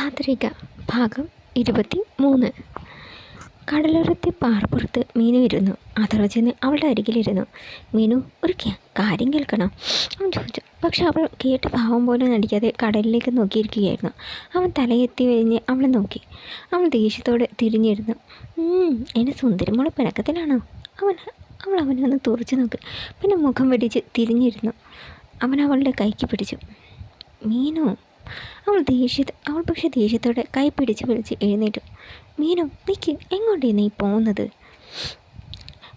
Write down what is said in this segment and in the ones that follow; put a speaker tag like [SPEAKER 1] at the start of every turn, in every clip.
[SPEAKER 1] ചാന്ദ്രിക ഭാഗം 23. കടലോരത്തെ പാറപ്പുറത്ത് മീനു ഇരുന്നു. അതറ ചെന്ന് അവളുടെ അരികിലിരുന്നു. മീനു, ഒരു കാര്യം കേൾക്കണം, അവൻ ചോദിച്ചു. പക്ഷെ അവൾ കേട്ട് ഭാവം പോലും നടിക്കാതെ കടലിലേക്ക് നോക്കിയിരിക്കുകയായിരുന്നു. അവൻ തലയെത്തി കഴിഞ്ഞ് അവളെ നോക്കി. അവൾ ദേഷ്യത്തോടെ തിരിഞ്ഞിരുന്നു. എന്നെ സുന്ദരിമോളെ പിണക്കത്തിലാണോ? അവൾ അവനെ ഒന്ന് തുറച്ചു നോക്കി. പിന്നെ മുഖം വെടിച്ച് തിരിഞ്ഞിരുന്നു. അവൻ അവളുടെ കൈക്ക് പിടിച്ചു. മീനു, അവൾ പക്ഷെ ദേഷ്യത്തോടെ കൈ പിടിച്ച് എഴുന്നേറ്റു. മീനു, നിൽക്ക്, എങ്ങോട്ടേ നീ പോകുന്നത്?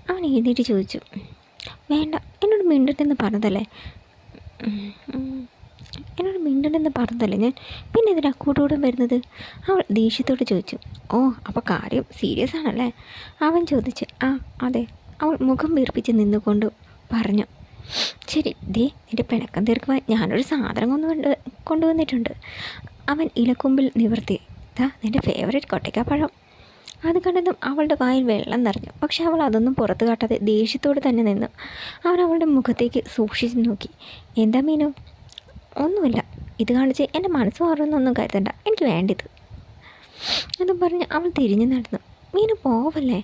[SPEAKER 1] അവൻ എഴുന്നേറ്റ് ചോദിച്ചു. വേണ്ട, എന്നോട് മിണ്ടണ്ടെന്ന് പറഞ്ഞതല്ലേ ഞാൻ, പിന്നെ ഇതിൽ കൂട്ടുകൂടാൻ വരുന്നത്? അവൾ ദേഷ്യത്തോട് ചോദിച്ചു. ഓ, അപ്പോൾ കാര്യം സീരിയസ് ആണല്ലേ? അവൻ ചോദിച്ചു. ആ അതെ, അവൾ മുഖം വീർപ്പിച്ച് നിന്നുകൊണ്ട് പറഞ്ഞു. ശരി, നിന്റെ പിണക്കം തീർക്കുവാൻ ഞാനൊരു സാധനം കൊണ്ടുവന്നിട്ടുണ്ട്. അവൻ ഇലക്കൊമ്പിൽ നിവർത്തി. നിന്റെ ഫേവറേറ്റ് കൊട്ടയ്ക്കാപ്പഴം. അത് കണ്ടതും അവളുടെ വായിൽ വെള്ളം നിറഞ്ഞു. പക്ഷെ അവൾ അതൊന്നും പുറത്ത് കാട്ടാതെ ദേഷ്യത്തോടെ തന്നെ നിന്നു. അവൻ അവളുടെ മുഖത്തേക്ക് സൂക്ഷിച്ച് നോക്കി. എന്താ മീനു? ഒന്നുമില്ല, ഇത് കാണിച്ച് എൻ്റെ മനസ്സ് മാറുന്നൊന്നും കരുതണ്ട, എനിക്ക് വേണ്ടിയത് എന്നും പറഞ്ഞ് അവൾ തിരിഞ്ഞു നടന്നു. മീനു, പോവല്ലേ?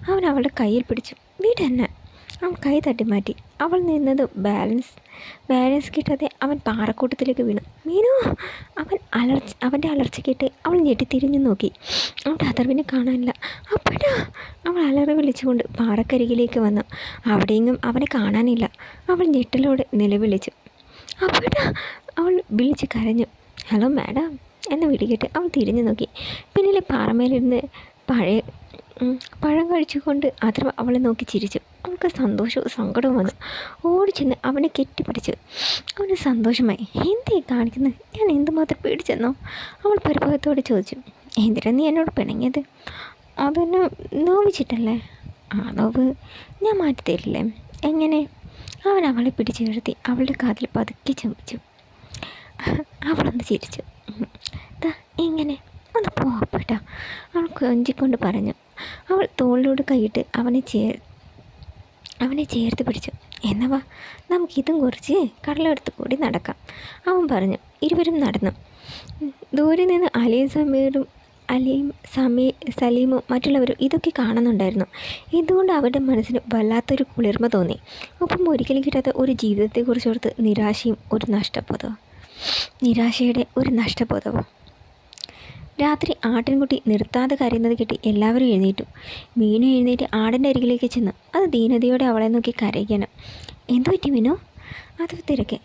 [SPEAKER 1] അവൻ അവളുടെ കയ്യിൽ പിടിച്ചു. വീടെന്നെ. അവൻ കൈ തട്ടി മാറ്റി. അവൾ നിന്നത് ബാലൻസ് കിട്ടാതെ അവൻ പാറക്കൂട്ടത്തിലേക്ക് വീണു. മീനു! അവൻ്റെ അലർച്ച കേട്ട് അവൾ ഞെട്ടിത്തിരിഞ്ഞു നോക്കി. അവൻ്റെ അതർവിനെ കാണാനില്ല. അപ്പടാ! അവൾ അലറി വിളിച്ചുകൊണ്ട് പാറക്കരികിലേക്ക് വന്നു. അവിടെയെങ്കിലും അവനെ കാണാനില്ല. അവൾ ഞെട്ടലോടെ നിലവിളിച്ചു. അപ്പടാ! അവൾ വിളിച്ച് കരഞ്ഞു. ഹലോ മാഡം എന്നെ വിളിക്കട്ടെ. അവൾ തിരിഞ്ഞു നോക്കി. പിന്നിലെ പാറമേലിരുന്ന് പഴം കഴിച്ചുകൊണ്ട് അതർവ അവളെ നോക്കി ചിരിച്ചു. അവൾക്ക് സന്തോഷവും സങ്കടവും വന്നു. ഓടിച്ചെന്ന് അവനെ കെട്ടിപ്പിടിച്ചു. അവന് സന്തോഷമായി. എന്തേ കാണിക്കുന്നത്? ഞാൻ എന്തുമാത്രം പേടിച്ചെന്നോ? അവൾ പരിഭവത്തോടെ ചോദിച്ചു. എന്തിനാ നീ എന്നോട് പിണങ്ങിയത്? അതെന്നെ നോവിച്ചിട്ടല്ലേ? ആ നോവ് ഞാൻ മാറ്റിത്തരില്ലേ? എങ്ങനെ? അവൻ അവളെ പിടിച്ചുയർത്തി അവളുടെ കാതിൽ പതുക്കെ ചുംബിച്ചു. അവളൊന്ന് ചിരിച്ചു. എങ്ങനെ? ഒന്ന് പോപ്പട്ടാ, അവൾ കൊഞ്ചിക്കൊണ്ട് പറഞ്ഞു. അവൾ തോളിലോട് കൈയിട്ട് അവനെ ചേർത്ത് പിടിച്ചു. എന്നവാ, നമുക്കിതും കുറിച്ച് കടലെടുത്ത് കൂടി നടക്കാം, അവൻ പറഞ്ഞു. ഇരുവരും നടന്നു. ദൂരെ നിന്ന് സലീമും മറ്റുള്ളവരും ഇതൊക്കെ കാണുന്നുണ്ടായിരുന്നു. ഇതുകൊണ്ട് അവരുടെ മനസ്സിന് വല്ലാത്തൊരു കുളിർമ തോന്നി. ഒപ്പം ഒരിക്കലും കിട്ടാത്ത ഒരു ജീവിതത്തെക്കുറിച്ചോർത്ത് നിരാശയുടെ ഒരു നഷ്ടബോധവും. രാത്രി ആട്ടിൻകുട്ടി നിർത്താതെ കരയുന്നത് കേട്ട് എല്ലാവരും എഴുന്നേറ്റു. മീനു എഴുന്നേറ്റ് ആടിൻ്റെ അരികിലേക്ക് ചെന്നു. അത് ദീനതയോടെ അവളെ നോക്കി കരയിക്കണം. എന്തു പറ്റി മീനു? അത് തിരക്കെ.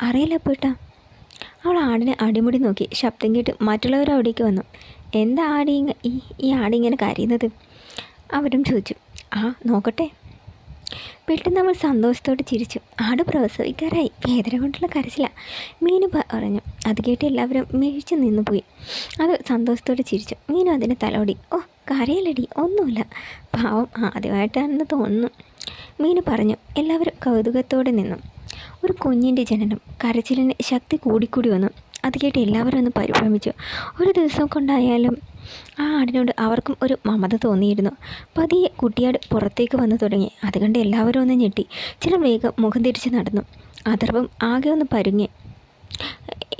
[SPEAKER 1] അറിയില്ല പോയിട്ടാ. അവൾ ആടിനെ അടിമുടി നോക്കി. ശബ്ദം കേട്ട് മറ്റുള്ളവർ അവിടേക്ക് വന്നു. എന്താ ഈ ആടിങ്ങനെ കരയുന്നത്? അവരും ചോദിച്ചു. നോക്കട്ടെ. പെട്ടെന്ന് അവൾ സന്തോഷത്തോടെ ചിരിച്ചു. ആട് പ്രസവിക്കാറായി. വേദന കൊണ്ടുള്ള കരച്ചില്ല, മീനു പറഞ്ഞു. അത് കേട്ട് എല്ലാവരും മിഴിച്ചു നിന്നുപോയി. അത് സന്തോഷത്തോടെ ചിരിച്ചു. മീനു അതിന് തലോടി. ഓ, കരയില്ലടി, ഒന്നുമില്ല, പാവം ആദ്യമായിട്ടാണെന്ന് തോന്നുന്നു, മീനു പറഞ്ഞു. എല്ലാവരും കൗതുകത്തോടെ നിന്നു. ഒരു കുഞ്ഞിൻ്റെ ജനനം. കരച്ചിലിന് ശക്തി കൂടിക്കൂടി വന്നു. അത് കേട്ട് എല്ലാവരും ഒന്ന് പരിഭ്രമിച്ചു. ഒരു ദിവസം കൊണ്ടായാലും ആ ആടിനോട് അവർക്കും ഒരു മമത തോന്നിയിരുന്നു. പതിയെ കുട്ടിയാട് പുറത്തേക്ക് വന്നു തുടങ്ങി. അതുകണ്ട് എല്ലാവരും ഒന്ന് ഞെട്ടി. ചിലർ വേഗം മുഖം തിരിച്ച് നടന്നു. അതർവം ആകെ ഒന്ന് പരുങ്ങി.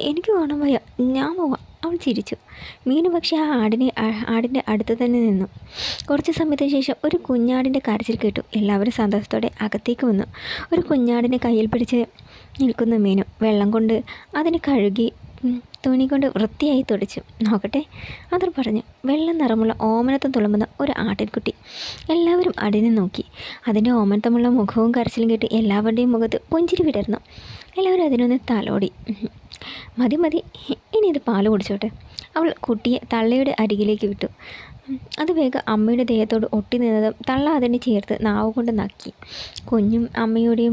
[SPEAKER 1] എനിക്ക് വേണം വയ്യ, ഞാൻ പോവാം, അവൾ ചിരിച്ചു. മീനു പക്ഷേ ആടിൻ്റെ അടുത്ത് തന്നെ നിന്നു. കുറച്ച് സമയത്തിന് ശേഷം ഒരു കുഞ്ഞാടിൻ്റെ കരച്ചിൽ കേട്ടു. എല്ലാവരും സന്തോഷത്തോടെ അകത്തേക്ക് വന്നു. ഒരു കുഞ്ഞാടിനെ കയ്യിൽ പിടിച്ച് നിൽക്കുന്ന മീനു വെള്ളം കൊണ്ട് അതിനെ കഴുകി തുണി കൊണ്ട് വൃത്തിയായി തുടച്ചു. നോക്കട്ടെ, അവർ പറഞ്ഞു. വെള്ള നിറമുള്ള ഓമനത്തം തുളുമ്പുന്ന ഒരു ആട്ടിൻകുട്ടി. എല്ലാവരും അതിനെ നോക്കി. അതിൻ്റെ ഓമനത്തമുള്ള മുഖവും കരച്ചിലും കേട്ട് എല്ലാവരുടെയും മുഖത്ത് പുഞ്ചിരി വിടർന്നു. എല്ലാവരും അതിനൊന്ന് തലോടി. മതി, ഇനി ഇത് പാല് കുടിച്ചോട്ടെ. അവൾ കുട്ടിയെ തള്ളയുടെ അരികിലേക്ക് വിട്ടു. അത് വേഗം അമ്മയുടെ ദേഹത്തോട് ഒട്ടി നിന്നതും തള്ള അതിനെ ചേർത്ത് നാവ് കൊണ്ട് നക്കി. കുഞ്ഞും അമ്മയുടെ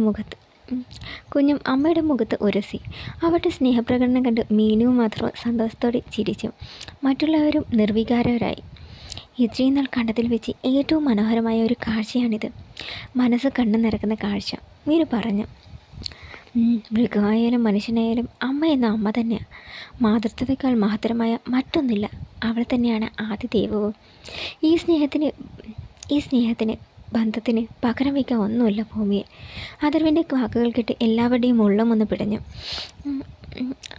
[SPEAKER 1] മുഖത്ത് ഉരസി. അവരുടെ സ്നേഹപ്രകടനം കണ്ട് മീനുവും മാത്രം സന്തോഷത്തോടെ ചിരിച്ചു. മറ്റുള്ളവരും നിർവികാരരായി. ഇത്രയും നാൾ കണ്ടതിൽ വെച്ച് ഏറ്റവും മനോഹരമായ ഒരു കാഴ്ചയാണിത്. മനസ്സ് കണ്ണു നിറക്കുന്ന കാഴ്ച, മീനു പറഞ്ഞു. മൃഗമായാലും മനുഷ്യനായാലും അമ്മ എന്ന അമ്മ തന്നെയാണ്. മാതൃത്വത്തെക്കാൾ മഹത്തരമായ മറ്റൊന്നില്ല. അവൾ തന്നെയാണ് ആദ്യ ദൈവവും. ഈ സ്നേഹത്തിന് ബന്ധത്തിന് പകരം വയ്ക്കാൻ ഒന്നുമില്ല ഭൂമിയിൽ. അതർവിൻ്റെ വാക്കുകൾ കേട്ട് എല്ലാവരുടെയും ഉള്ളം ഒന്ന് പിടഞ്ഞു.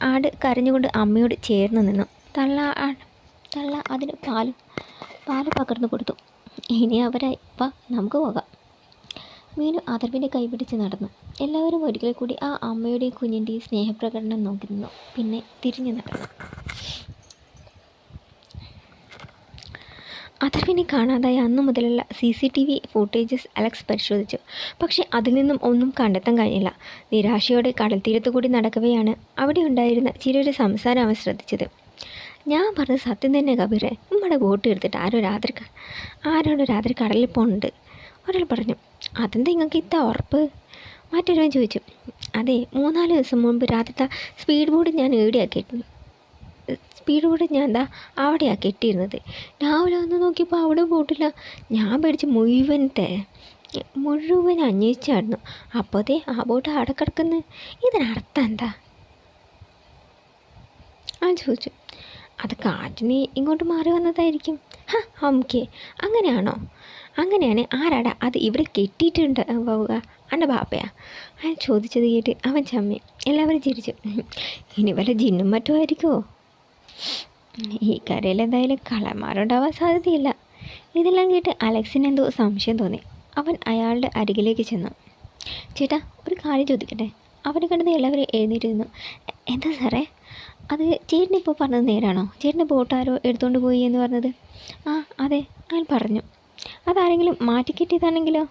[SPEAKER 1] ആട് കരഞ്ഞുകൊണ്ട് അമ്മയോട് ചേർന്ന് നിന്നു. തള്ള തള്ള അതിന് പാല് പകർന്നു കൊടുത്തു. ഇനി അവരായി, വാ നമുക്ക് പോകാം. മീനു അതർവിൻ്റെ കൈപിടിച്ച് നടന്നു. എല്ലാവരും ഒരിക്കൽ കൂടി ആ അമ്മയുടെയും കുഞ്ഞിൻ്റെയും സ്നേഹപ്രകടനം നോക്കി നിന്നു. പിന്നെ തിരിഞ്ഞു നടന്നു. അതർവിനെ കാണാതായ അന്നു മുതലുള്ള CCTV ഫൂട്ടേജസ് അലക്സ് പരിശോധിച്ചു. പക്ഷേ അതിൽ നിന്നും ഒന്നും കണ്ടെത്താൻ കഴിഞ്ഞില്ല. നിരാശയോടെ കടൽത്തീരത്തു കൂടി നടക്കവെയാണ് അവിടെ ഉണ്ടായിരുന്ന ചിലരുടെ സംസാരം അവൻ ശ്രദ്ധിച്ചത്. ഞാൻ പറഞ്ഞത് സത്യം തന്നെ കബീറെ, നമ്മുടെ ബോട്ട് എടുത്തിട്ട് ആരോട് രാത്രി കടലിൽ പോകുന്നുണ്ട്. ഒരാൾ പറഞ്ഞു. അതെന്താ നിങ്ങൾക്ക് ഇത്ര ഉറപ്പ്? മറ്റൊരുവൻ ചോദിച്ചു. അതെ, 3-4 ദിവസം മുമ്പ് രാത്രിത്തെ സ്പീഡ് ബോട്ട് ഞാൻ അവിടെയാണ് കെട്ടിയിരുന്നത്. രാവിലെ വന്ന് നോക്കിയപ്പോൾ അവിടെ ബോട്ടില്ല. ഞാൻ പേടിച്ച് മുഴുവൻ അന്വേഷിച്ചായിരുന്നു. അപ്പോഴത്തെ ആ ബോട്ട് അവിടെ കിടക്കുന്നു. ഇതിനർത്ഥം എന്താ? ആ ചോദിച്ചു. അത് കാറ്റിന് ഇങ്ങോട്ട് മാറി വന്നതായിരിക്കും. ഓക്കെ, അങ്ങനെയാണോ? അങ്ങനെയാണ് ആരാടാ അത് ഇവിടെ കെട്ടിയിട്ടുണ്ട് പോവുക? എൻ്റെ ബാപ്പയാ? അയാൾ ചോദിച്ചത് കേട്ട് അവൻ ചമ്മി. എല്ലാവരും ചിരിച്ചു. ഇനി വല്ല ജിന്നും മറ്റും ആയിരിക്കുമോ? ഈ കരയിൽ എന്തായാലും കള്ളന്മാരുണ്ടാവാൻ സാധ്യതയില്ല. ഇതെല്ലാം കേട്ട് അലക്സിന് എന്തോ സംശയം തോന്നി. അവൻ അയാളുടെ അരികിലേക്ക് ചെന്നു. ചേട്ടാ, ഒരു കാര്യം ചോദിക്കട്ടെ? അവനെ കണ്ടത് എല്ലാവരും എഴുന്നേറ്റിരുന്നു. എന്താ സാറേ? അത് ചേട്ടനിപ്പോൾ പറഞ്ഞത് നേരാണോ? ചേട്ടൻ്റെ ബോട്ട് ആരോ എടുത്തുകൊണ്ട് പോയി എന്ന് പറഞ്ഞത്? ആ അതെ, അയാൾ പറഞ്ഞു. അതാരെങ്കിലും മാറ്റിക്കെട്ടിയതാണെങ്കിലോ?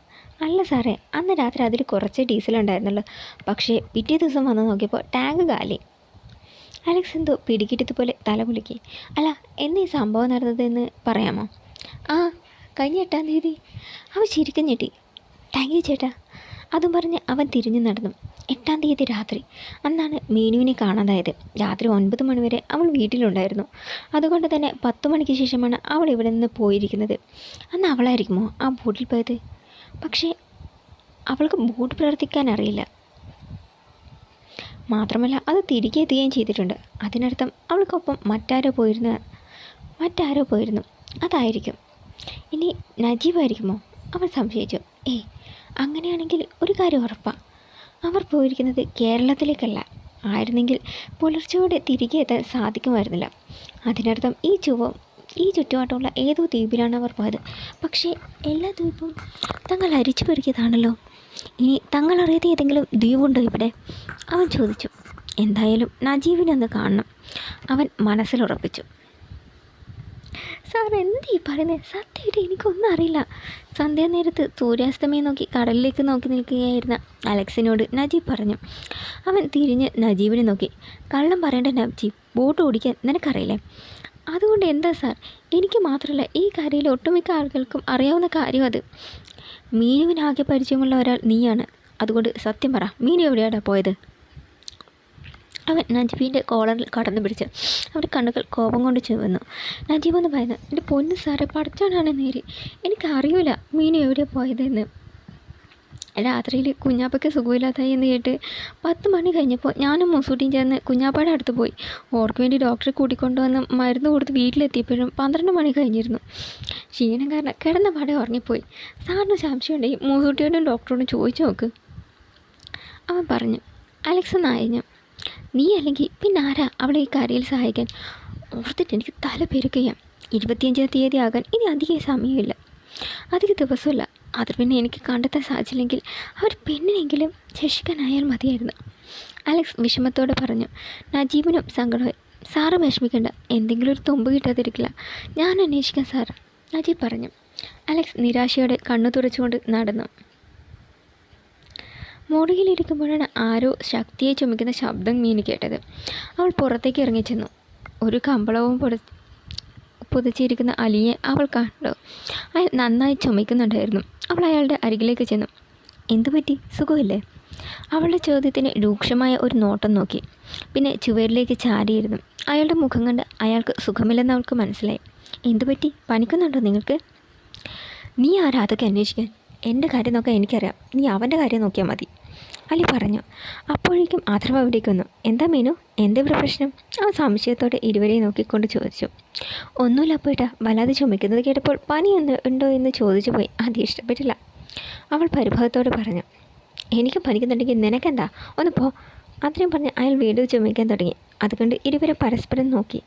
[SPEAKER 1] അല്ല സാറേ, അന്ന് രാത്രി അതിൽ കുറച്ച് ഡീസൽ ഉണ്ടായിരുന്നുള്ളൂ. പക്ഷേ പിറ്റേ ദിവസം വന്ന് നോക്കിയപ്പോൾ ടാങ്ക് കാലി. അലക്സ് എന്തോ പിടികിട്ടതുപോലെ തല കുലുക്കി. അല്ല, എന്നീ സംഭവം നടന്നതെന്ന് പറയാമോ? ആ, കഴിഞ്ഞ 8-ാം തീയതി. അവൻ ശരിക്കും ഞെട്ടി. താങ്ക് യു ചേട്ടാ. അതും പറഞ്ഞ് അവൻ തിരിഞ്ഞു നടന്നു. 8-ാം തീയതി രാത്രി. അന്നാണ് മീനുവിനെ കാണാതായത്. രാത്രി 9 മണി വരെ അവൾ വീട്ടിലുണ്ടായിരുന്നു. അതുകൊണ്ട് തന്നെ 10 മണിക്ക് ശേഷമാണ് അവൾ ഇവിടെ നിന്ന് പോയിരിക്കുന്നത്. അന്ന് അവളായിരിക്കുമോ ആ ബോട്ടിൽ പോയത്? പക്ഷേ അവൾക്ക് ബോട്ട് പ്രവർത്തിക്കാൻ അറിയില്ല. മാത്രമല്ല അത് തിരികെ എത്തുകയും ചെയ്തിട്ടുണ്ട്. അതിനർത്ഥം അവൾക്കൊപ്പം മറ്റാരോ പോയിരുന്നു. അതായിരിക്കും. ഇനി നജീബായിരിക്കുമോ? അവൾ സംശയിച്ചു. അങ്ങനെയാണെങ്കിൽ ഒരു കാര്യം ഉറപ്പാണ്. അവർ പോയിരിക്കുന്നത് കേരളത്തിലേക്കല്ല. ആയിരുന്നെങ്കിൽ പുലർച്ചയോടെ തിരികെ എത്താൻ സാധിക്കുമായിരുന്നില്ല. അതിനർത്ഥം ഈ ചുറ്റുപാട്ടുള്ള ഏതോ ദ്വീപിലാണ് അവർ പോയത്. പക്ഷേ എല്ലാ ദ്വീപും തങ്ങൾ അരിച്ചു പെറുക്കിയതാണല്ലോ. ഇനി തങ്ങൾ അറിയാത്ത ഏതെങ്കിലും ദ്വീപുണ്ടോ ഇവിടെ? അവൻ ചോദിച്ചു. എന്തായാലും നജീബിനെ ഒന്ന് കാണണം, അവൻ മനസ്സിലുറപ്പിച്ചു. സാർ എന്ത് ഈ പറയുന്നത്? സത്യമായിട്ട് എനിക്കൊന്നും അറിയില്ല. സന്ധ്യാനേരത്ത് സൂര്യാസ്തമയം നോക്കി കടലിലേക്ക് നോക്കി നിൽക്കുകയായിരുന്ന അലക്സിനോട് നജീബ് പറഞ്ഞു. അവൻ തിരിഞ്ഞ് നജീബിനെ നോക്കി. കള്ളം പറയേണ്ട നജീബ്, ബോട്ട് ഓടിക്കാൻ നിനക്കറിയില്ലേ? അതുകൊണ്ട് എന്താ സാർ? എനിക്ക് മാത്രമല്ല, ഈ കരയിലെ ഒട്ടുമിക്ക ആളുകൾക്കും അറിയാവുന്ന കാര്യം അത്. മീനുവിനാകെ പരിചയമുള്ള ഒരാൾ നീയാണ്. അതുകൊണ്ട് സത്യം പറ, മീനു എവിടെയാടാ പോയത്? അവൻ നജീബിൻ്റെ കോളറിൽ കടന്നു പിടിച്ച്. അവൻ്റെ കണ്ണുകൾ കോപം കൊണ്ട് ചുവന്നു. നജീബ് ഒന്ന് ഭയന്നു. എൻ്റെ പൊന്ന് സാറേ, പടച്ചോനാണ് നേര്, എനിക്കറിയില്ല മീനു എവിടെയാണ് പോയതെന്ന്. രാത്രിയിൽ കുഞ്ഞാപ്പയ്ക്ക് സുഖമില്ലാതായി എന്ന് കേട്ട് 10 മണി കഴിഞ്ഞപ്പോൾ ഞാനും മൂസൂട്ടിയും ചേർന്ന് കുഞ്ഞാപ്പയുടെ അടുത്ത് പോയി. ഓർക്ക് വേണ്ടി ഡോക്ടറെ കൂട്ടിക്കൊണ്ടുവന്ന് മരുന്ന് കൊടുത്ത് വീട്ടിലെത്തിയപ്പോഴും 12 മണി കഴിഞ്ഞിരുന്നു. ക്ഷീണം കാരണം കിടന്ന പാടെ ഉറങ്ങിപ്പോയി. സാറിന് സംശയമുണ്ടെങ്കിൽ മൂസൂട്ടിയോടും ഡോക്ടറോടും ചോദിച്ചു നോക്ക്, അവൻ പറഞ്ഞു. അലക്സ് നായഞ്ഞു. നീ അല്ലെങ്കിൽ പിന്നെ ആരാ അവളെ ഈ കരയിൽ സഹായിക്കാൻ? ഓർത്തിട്ട് എനിക്ക് തല പെരുക്കുകയാണ്. 25-ാം തീയതി ആകാൻ ഇനി അധികം സമയമില്ല, അധിക ദിവസമില്ല. അത് പിന്നെ എനിക്ക് കണ്ടെത്താൻ സാധിച്ചില്ലെങ്കിൽ അവർ പെണ്ണിനെങ്കിലും രക്ഷിക്കാനായാൽ മതിയായിരുന്നു, അലക്സ് വിഷമത്തോടെ പറഞ്ഞു. നജീബിനും സങ്കടമായി. സാറ് വിഷമിക്കേണ്ട, എന്തെങ്കിലും ഒരു തുമ്പ് കിട്ടാതിരിക്കില്ല, ഞാൻ അന്വേഷിക്കാം സാർ, നജീബ് പറഞ്ഞു. അലക്സ് നിരാശയോടെ കണ്ണു തുറച്ചുകൊണ്ട് നടന്നു. മുറിയിലിരിക്കുമ്പോഴാണ് ആരോ ശക്തിയെ ചുമക്കുന്ന ശബ്ദം മീനു കേട്ടത്. അവൾ പുറത്തേക്ക് ഇറങ്ങിച്ചെന്നു. ഒരു കമ്പളവും പുതച്ചിരിക്കുന്ന അലിയെ അവൾ കണ്ടു. അയാൾ നന്നായി ചുമയ്ക്കുന്നുണ്ടായിരുന്നു. അവൾ അയാളുടെ അരികിലേക്ക് ചെന്നു. എന്തു പറ്റി, സുഖമില്ലേ? അവളുടെ ചോദ്യത്തിന് രൂക്ഷമായ ഒരു നോട്ടം നോക്കി. പിന്നെ ചുവരിലേക്ക് ചാരിയിരുന്നു. അയാളുടെ മുഖം കണ്ട് അയാൾക്ക് സുഖമില്ലെന്ന് അവൾക്ക് മനസ്സിലായി. എന്തു പറ്റി, പനിക്കുന്നുണ്ടോ നിങ്ങൾക്ക്? നീ ആരാ അതൊക്കെ അന്വേഷിക്കാൻ? എൻ്റെ കാര്യം നോക്കാൻ എനിക്കറിയാം, നീ അവൻ്റെ കാര്യം നോക്കിയാൽ മതി, അലി പറഞ്ഞു. അപ്പോഴേക്കും അഥർവ അവിടേക്ക് വന്നു. എന്താ മീനു, എന്താ ഇവിടെ പ്രശ്നം? അവൻ സംശയത്തോടെ ഇരുവരെയും നോക്കിക്കൊണ്ട് ചോദിച്ചു. ഒന്നുമില്ല അപ്പോയിട്ടാ, വല്ലാതെ ചുമയ്ക്കുന്നത് കേട്ടപ്പോൾ പനി ഉണ്ടോ എന്ന് ചോദിച്ചു പോയി. അത് ഇഷ്ടപ്പെട്ടില്ല, അവൾ പരിഭവത്തോടെ പറഞ്ഞു. എനിക്ക് പനിക്കുന്നുണ്ടെങ്കിൽ നിനക്കെന്താ, ഒന്ന് പോ. അത്രയും പറഞ്ഞ് അയാൾ വീണ്ടും ചുമയ്ക്കാൻ തുടങ്ങി. അതുകൊണ്ട് ഇരുവരും പരസ്പരം നോക്കി.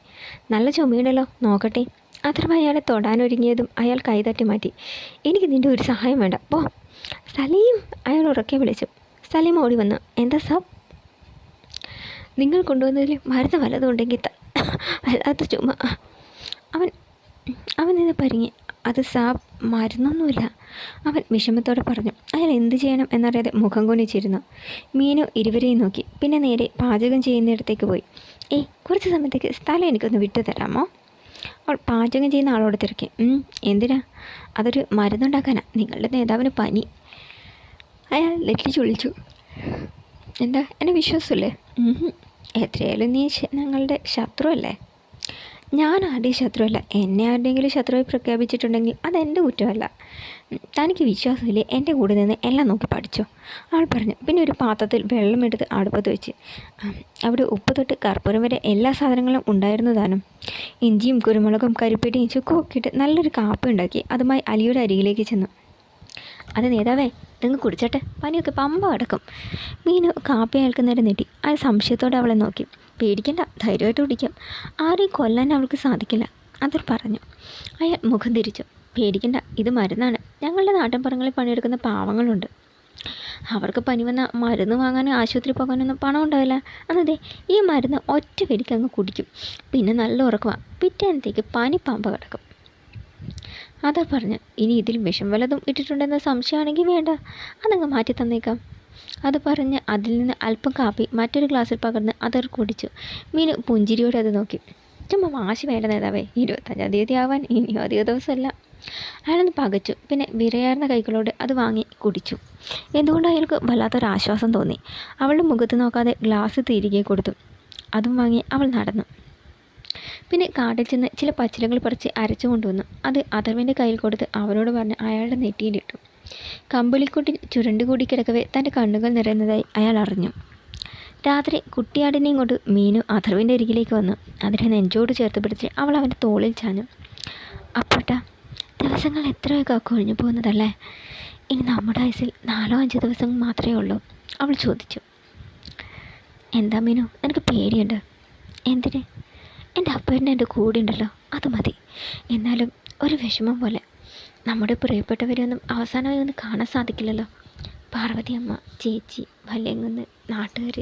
[SPEAKER 1] നല്ല ചുമയുണ്ടല്ലോ, നോക്കട്ടെ. അഥർവ അയാളെ തൊടാനൊരുങ്ങിയതും അയാൾ കൈതട്ടി മാറ്റി. എനിക്ക് നിൻ്റെ ഒരു സഹായം വേണ്ട, പോ. സലീം, അയാൾ ഉറക്കെ വിളിച്ചു. സലീം ഓടി വന്നു. എന്താ സാബ്? നിങ്ങൾ കൊണ്ടുവന്നതിൽ മരുന്ന് വല്ലതും ഉണ്ടെങ്കിൽ വല്ലാത്ത ചുമ. അവൻ അവൻ നിന്ന് പരിങ്ങി. അത് സാബ്, മരുന്നൊന്നുമില്ല, അവൻ വിഷമത്തോടെ പറഞ്ഞു. അയാൾ എന്ത് ചെയ്യണം എന്നറിയാതെ മുഖം കുനിച്ചിരുന്നു. മീനു ഇരുവരെയും നോക്കി. പിന്നെ നേരെ പാചകം ചെയ്യുന്നിടത്തേക്ക് പോയി. കുറച്ച് സമയത്തേക്ക് സ്ഥലം എനിക്കൊന്ന് വിട്ടു തരാമോ? അവൾ പാചകം ചെയ്യുന്ന ആളോട് തിരക്കി. എന്തിനാ? അതൊരു മരുന്നുണ്ടാക്കാനാ. നിങ്ങളുടെ നേതാവിന് പനി. അയാൾ നെറ്റി ചൊളിച്ചു. എന്താ, എന്നെ വിശ്വാസമല്ലേ? എത്രയായാലും നീ ഞങ്ങളുടെ ശത്രുവല്ലേ? ഞാൻ ആരുടെയും ശത്രുവല്ല. എന്നെ ആരുടെയെങ്കിലും ശത്രുവായി പ്രഖ്യാപിച്ചിട്ടുണ്ടെങ്കിൽ അതെൻ്റെ കുറ്റമല്ല. തനിക്ക് വിശ്വാസമില്ലേ? എൻ്റെ കൂടെ നിന്ന് എല്ലാം നോക്കി പഠിച്ചോ, ആൾ പറഞ്ഞു. പിന്നെ ഒരു പാത്രത്തിൽ വെള്ളമെടുത്ത് അടുപ്പത്ത് വെച്ച്. അവിടെ ഉപ്പ് തൊട്ട് കർപ്പൂരം വരെ എല്ലാ സാധനങ്ങളും ഉണ്ടായിരുന്നു താനും. ഇഞ്ചിയും കുരുമുളകും കരിപ്പെട്ടിയും ചുക്കും ഒക്കെ ഇട്ട് നല്ലൊരു കാപ്പി ഉണ്ടാക്കി അതുമായി അലിയുടെ അരികിലേക്ക് ചെന്നു. അത് നേതാവേ, നിങ്ങൾ കുടിച്ചട്ടെ, പനിയൊക്കെ പമ്പ കിടക്കും. മീനു കാപ്പി അയാൾക്കുന്നേരം നീട്ടി. അയാൾ സംശയത്തോടെ അവളെ നോക്കി. പേടിക്കണ്ട, ധൈര്യമായിട്ട് കുടിക്കാം. ആരെയും കൊല്ലാൻ അവൾക്ക് സാധിക്കില്ല, അതൊരു പറഞ്ഞു. അയാൾ മുഖം തിരിച്ചു. പേടിക്കണ്ട, ഇത് മരുന്നാണ്. ഞങ്ങളുടെ നാട്ടിൻപുറങ്ങളിൽ പണിയെടുക്കുന്ന പാവങ്ങളുണ്ട്. അവർക്ക് പനി വന്ന മരുന്ന് വാങ്ങാനും ആശുപത്രി പോകാനൊന്നും പണം ഉണ്ടാവില്ല. അതെ, ഈ മരുന്ന് ഒറ്റ വെടിക്ക് അങ്ങ് കുടിക്കും. പിന്നെ നല്ല ഉറക്കമാണ്. പിറ്റേന്നത്തേക്ക് പനി പമ്പ കിടക്കും. അതാ പറഞ്ഞു. ഇനി ഇതിൽ വിഷം വല്ലതും ഇട്ടിട്ടുണ്ടെന്ന സംശയമാണെങ്കിൽ വേണ്ട, അതങ്ങ് മാറ്റി തന്നേക്കാം. അത് പറഞ്ഞ് അതിൽ നിന്ന് അല്പം കാപ്പി മറ്റൊരു ഗ്ലാസ്സിൽ പകർന്ന് അതർ കുടിച്ചു. മീനു പുഞ്ചിരിയോടെ അത് നോക്കി. ചുമ്മാ വാശി വേണ്ട നേതാവേ, 25-ാം തീയതി ആവാൻ ഇനിയോ അധിക ദിവസമല്ല. അയാളൊന്ന് പകച്ചു. പിന്നെ വിറയാർന്ന കൈകളോട് അത് വാങ്ങി കുടിച്ചു. എന്തുകൊണ്ട് അയാൾക്ക് വല്ലാത്തൊരാശ്വാസം തോന്നി. അവളുടെ മുഖത്ത് നോക്കാതെ ഗ്ലാസ് തിരികെ കൊടുത്തു. അതും വാങ്ങി അവൾ നടന്നു. പിന്നെ കാട്ടിൽ ചെന്ന് ചില പച്ചിലകൾ പറിച്ച് അരച്ചു കൊണ്ടുവന്നു. അത് അഥർവിൻ്റെ കയ്യിൽ കൊടുത്ത് അവനോട് പറഞ്ഞ് അയാളുടെ നെറ്റിയിലിട്ടു. കമ്പിളിക്കൂട്ടിൽ ചുരുണ്ടുകൂടി കിടക്കവേ തൻ്റെ കണ്ണുകൾ നിറയുന്നതായി അയാൾ അറിഞ്ഞു. രാത്രി കുട്ടിയാടിനെയും കൊണ്ട് മീനു അഥർവിൻ്റെ അരികിലേക്ക് വന്നു. അതിനെ നെഞ്ചോട് ചേർത്ത് പിടിച്ച് അവൾ അവൻ്റെ തോളിൽ ചാഞ്ഞു. അപ്പോട്ടാ, ദിവസങ്ങൾ എത്രയൊക്കെ കൊഴിഞ്ഞു പോകുന്നതല്ലേ? ഇനി നമ്മുടെ വയസ്സിൽ 4-5 ദിവസം മാത്രമേ ഉള്ളൂ, അവൾ ചോദിച്ചു. എന്താ മീനു, എനിക്ക് പേടിയുണ്ട്. എന്തിന്? എൻ്റെ അപ്പേട്ടൻ എൻ്റെ കൂടെ ഉണ്ടല്ലോ, അത് മതി. എന്നാലും ഒരു വിഷമം പോലെ. നമ്മുടെ പ്രിയപ്പെട്ടവരെയൊന്നും അവസാനമായി ഒന്ന് കാണാൻ സാധിക്കില്ലല്ലോ. പാർവതി അമ്മ, ചേച്ചി, വല്യങ്ങന്ന്, നാട്ടുകാർ,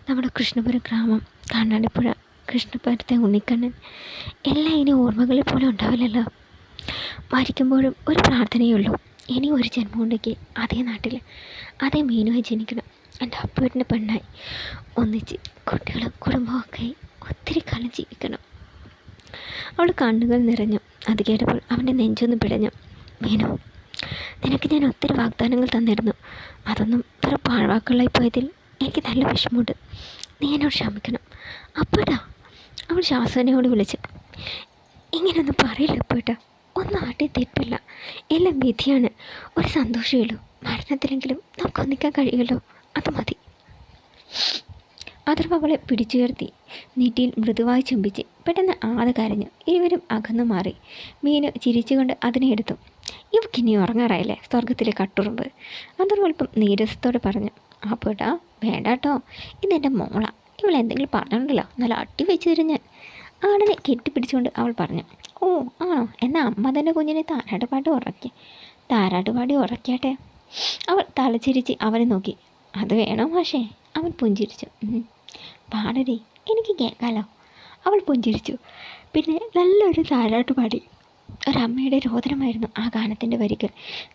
[SPEAKER 1] നമ്മുടെ കൃഷ്ണപുരം ഗ്രാമം, കണ്ണാടിപ്പുഴ, കൃഷ്ണപുരത്തെ ഉണ്ണിക്കണ്ണൻ, എല്ലാം ഇനി ഓർമ്മകളിൽ പോലും ഉണ്ടാവില്ലല്ലോ. മരിക്കുമ്പോഴും ഒരു പ്രാർത്ഥനയേ ഉള്ളൂ. ഇനി ഒരു ജന്മം ഉണ്ടെങ്കിൽ അതേ നാട്ടിൽ അതേ മീനുമായി ജനിക്കണം. എൻ്റെ അപ്പേട്ടൻ്റെ പെണ്ണായി ഒന്നിച്ച് കുട്ടികളും കുടുംബമൊക്കെ ഒത്തിരി കാലം ജീവിക്കണം. അവൾ കണ്ണുകൾ നിറഞ്ഞു. അത് കേട്ടപ്പോൾ അവൻ്റെ നെഞ്ചൊന്ന് പിടഞ്ഞു. മീനു, നിനക്ക് ഞാൻ ഒത്തിരി വാഗ്ദാനങ്ങൾ തന്നിരുന്നു. അതൊന്നും വേറെ പാഴ്വാക്കുകളായി പോയതിൽ എനിക്ക് നല്ല വിഷമമുണ്ട്. നീ എന്നോട് ക്ഷമിക്കണം. അപ്പോട്ടാ, അവൾ ശാസ്ത്രനോട് വിളിച്ചു. ഇങ്ങനെയൊന്നും പറയില്ല അപ്പോട്ടാ, ഒന്നും ആട്ടി തെറ്റില്ല. എല്ലാം വിധിയാണ്. ഒരു സന്തോഷമേ ഉള്ളൂ. മരണത്തിലെങ്കിലും നമുക്ക് ഒന്നിക്കാൻ കഴിയുമല്ലോ, അത് മതി. അഥർവ അവളെ പിടിച്ചുയർത്തി നെറ്റിയിൽ മൃദുവായി ചുംബിച്ച്. പെട്ടെന്ന് ആദ കരഞ്ഞു. ഇരുവരും അകന്നു മാറി. മീനു ചിരിച്ചുകൊണ്ട് അതിനെ എടുത്തു. ഇവക്കിനി ഉറങ്ങാറായില്ലേ, സ്വർഗത്തിലെ കട്ടുറുമ്പ്, അഥർവ അല്പം നീരസത്തോടെ പറഞ്ഞു. അപ്പോട്ടാ, വേണ്ട കേട്ടോ, ഇതെൻ്റെ മോളാ. ഇവളെന്തെങ്കിലും പറഞ്ഞിട്ടുണ്ടല്ലോ, നല്ല അട്ടി വെച്ച് തരും ഞാൻ. ആടിനെ കെട്ടിപ്പിടിച്ചുകൊണ്ട് അവൾ പറഞ്ഞു. ഓ ആണോ, എന്നാൽ അമ്മ തന്നെ കുഞ്ഞിനെ താരാട്ടുപാടി ഉറക്കട്ടെ. അവൾ തലച്ചിരിച്ച് അവനെ നോക്കി. അത് വേണോ മാഷേ? അവൻ പുഞ്ചിരിച്ചു. പാടടി, എനിക്ക് കേൾക്കാലോ. അവൾ പുഞ്ചിരിച്ചു. പിന്നെ നല്ലൊരു താരാട്ടുപാടി. ഒരമ്മയുടെ രോദനമായിരുന്നു ആ ഗാനത്തിൻ്റെ വരികൾ.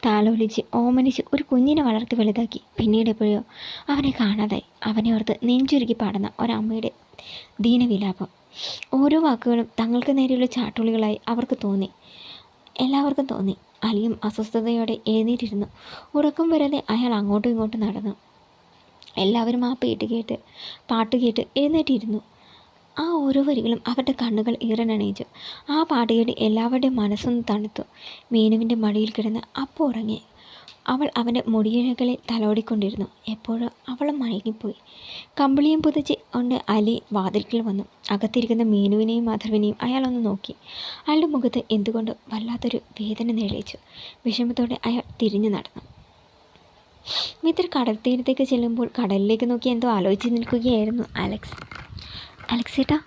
[SPEAKER 1] താലോലിച്ച് ഓമനിച്ച് ഒരു കുഞ്ഞിനെ വളർത്തി വലുതാക്കി. പിന്നീട് എപ്പോഴോ അവനെ കാണാതായി. അവനെ ഓർത്ത് നെഞ്ചുരുക്കി പാടുന്ന ഒരമ്മയുടെ ദീനവിലാപം. ഓരോ വാക്കുകളും തങ്ങൾക്ക് നേരെയുള്ള ചാട്ടുളികളായി എല്ലാവർക്കും തോന്നി. അലിയും അസ്വസ്ഥതയോടെ എഴുന്നേറ്റിരുന്നു. ഉറക്കം വരാതെ അയാൾ അങ്ങോട്ടും ഇങ്ങോട്ടും നടന്നു. എല്ലാവരും ആ പാട്ട് കേട്ട് എഴുന്നേറ്റിരുന്നു. ആ ഓരോ വരികളും അവരുടെ കണ്ണുകൾ ഈറനണിയിച്ചു. ആ പാട്ട് കേട്ട് എല്ലാവരുടെയും മനസ്സൊന്ന് തണുത്തു. മീനുവിൻ്റെ മടിയിൽ കിടന്ന് അപ്പോൾ ഉറങ്ങി. അവൾ അവൻ്റെ മുടിയിഴകളിൽ തലോടിക്കൊണ്ടിരുന്നു. എപ്പോഴും അവൾ മയങ്ങിപ്പോയി. കമ്പിളിയും പുതച്ച് കൊണ്ട് അലി വാതിൽക്കൽ വന്നു. അകത്തിരിക്കുന്ന മീനുവിനെയും അഥർവിനെയും അയാളൊന്ന് നോക്കി. അയാളുടെ മുഖത്ത് എന്തുകൊണ്ട് വല്ലാത്തൊരു വേദന നിഴലിച്ചു. വിഷമത്തോടെ അയാൾ തിരിഞ്ഞു നടന്നു. മിത്ര കടൽ തീരത്തേക്ക് ചെല്ലുമ്പോൾ കടലിലേക്ക് നോക്കി എന്തോ ആലോചിച്ച് നിൽക്കുകയായിരുന്നു അലക്സ്. അലക്സേട്ടാ.